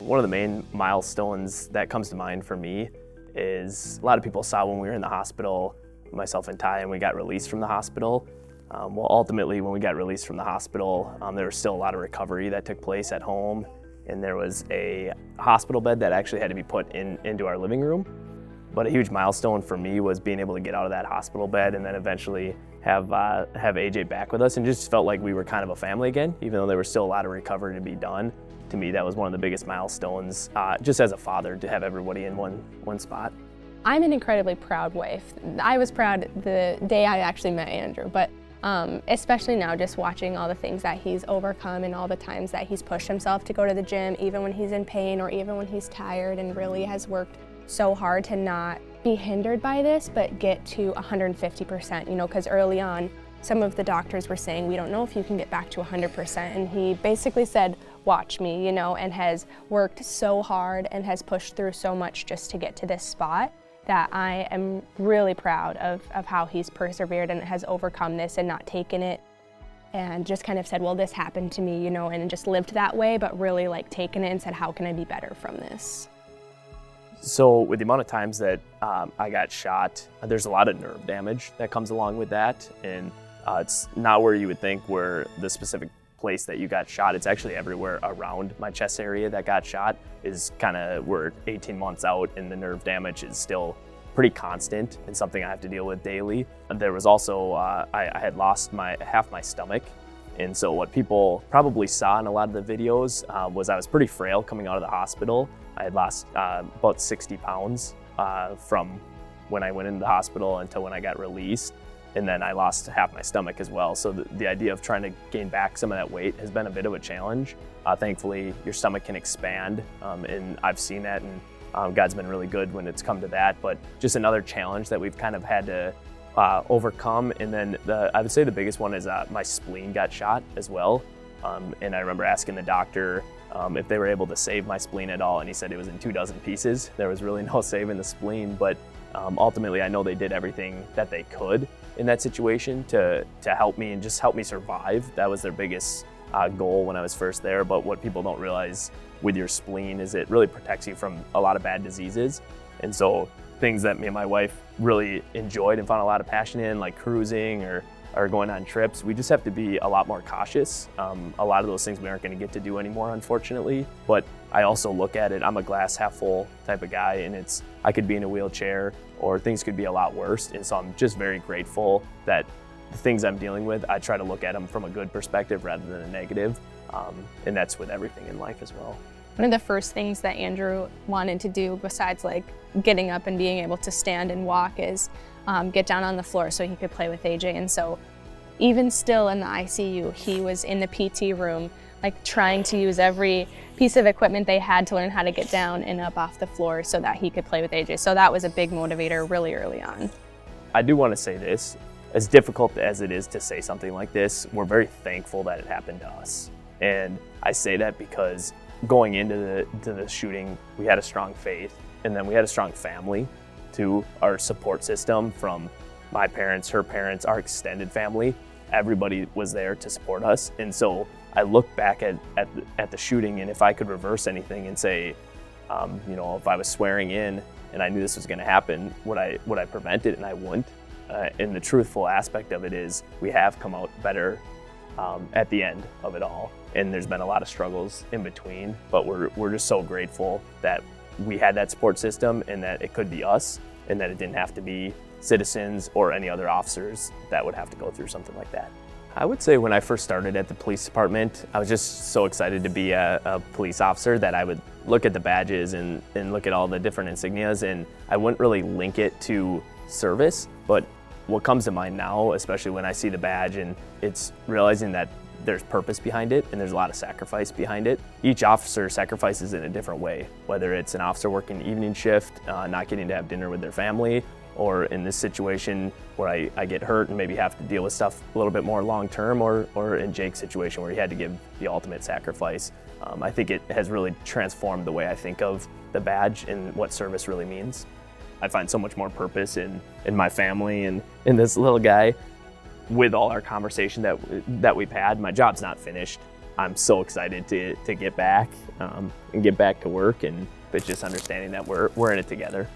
One of the main milestones that comes to mind for me is a lot of people saw when we were in the hospital, myself and Ty, and we got released from the hospital. Well, ultimately, when we got released from the hospital, there was still a lot of recovery that took place at home, and there was a hospital bed that actually had to be put into our living room. But a huge milestone for me was being able to get out of that hospital bed and then eventually have AJ back with us, and just felt like we were kind of a family again, even though there was still a lot of recovery to be done. To me, that was one of the biggest milestones, just as a father, to have everybody in one spot. I'm an incredibly proud wife. I was proud the day I actually met Andrew, but especially now, just watching all the things that he's overcome and all the times that he's pushed himself to go to the gym, even when he's in pain or even when he's tired, and really has worked so hard to not be hindered by this, but get to 150%, because early on, some of the doctors were saying, we don't know if you can get back to 100%, and he basically said, watch me, and has worked so hard and has pushed through so much just to get to this spot, that I am really proud of how he's persevered and has overcome this and not taken it and just kind of said, well, this happened to me, and just lived that way, but really taken it and said, how can I be better from this? So with the amount of times that I got shot, there's a lot of nerve damage that comes along with that, and it's not where you would think where the specific place that you got shot. It's actually everywhere around my chest area that got shot is kind of where 18 months out, and the nerve damage is still pretty constant and something I have to deal with daily. There was also, I had lost half my stomach. And so what people probably saw in a lot of the videos was I was pretty frail coming out of the hospital. I had lost about 60 pounds from when I went into the hospital until when I got released. And then I lost half my stomach as well. So the idea of trying to gain back some of that weight has been a bit of a challenge. Thankfully, your stomach can expand, and I've seen that, and God's been really good when it's come to that. But just another challenge that we've kind of had to overcome. And then I would say the biggest one is my spleen got shot as well. And I remember asking the doctor if they were able to save my spleen at all, and he said it was in 24 pieces. There was really no saving the spleen, but ultimately I know they did everything that they could in that situation to help me and just help me survive. That was their biggest goal when I was first there. But what people don't realize with your spleen is it really protects you from a lot of bad diseases. And so things that me and my wife really enjoyed and found a lot of passion in, like cruising or going on trips, we just have to be a lot more cautious. A lot of those things we aren't going to get to do anymore, unfortunately. But I also look at it, I'm a glass half full type of guy, and I could be in a wheelchair or things could be a lot worse. And so I'm just very grateful that the things I'm dealing with, I try to look at them from a good perspective rather than a negative. And that's with everything in life as well. One of the first things that Andrew wanted to do, besides getting up and being able to stand and walk, is get down on the floor so he could play with AJ. And so even still in the ICU, he was in the PT room, trying to use every piece of equipment they had to learn how to get down and up off the floor so that he could play with AJ. So that was a big motivator really early on. I do want to say this, as difficult as it is to say something like this, we're very thankful that it happened to us. And I say that because going into the shooting, we had a strong faith, and then we had a strong family to our support system from my parents, her parents, our extended family. Everybody was there to support us. And so I look back at the shooting, and if I could reverse anything and say, if I was swearing in and I knew this was going to happen, would I prevent it? And I wouldn't. And the truthful aspect of it is we have come out better at the end of it all. And there's been a lot of struggles in between, but we're just so grateful that we had that support system and that it could be us and that it didn't have to be citizens or any other officers that would have to go through something like that. I would say when I first started at the police department, I was just so excited to be a police officer that I would look at the badges and look at all the different insignias, and I wouldn't really link it to service. But what comes to mind now, especially when I see the badge, and it's realizing that there's purpose behind it and there's a lot of sacrifice behind it. Each officer sacrifices in a different way, whether it's an officer working evening shift, not getting to have dinner with their family, or in this situation where I get hurt and maybe have to deal with stuff a little bit more long-term, or in Jake's situation where he had to give the ultimate sacrifice. I think it has really transformed the way I think of the badge and what service really means. I find so much more purpose in my family and in this little guy. With all our conversation that we've had, my job's not finished. I'm so excited to get back and get back to work, and but just understanding that we're in it together.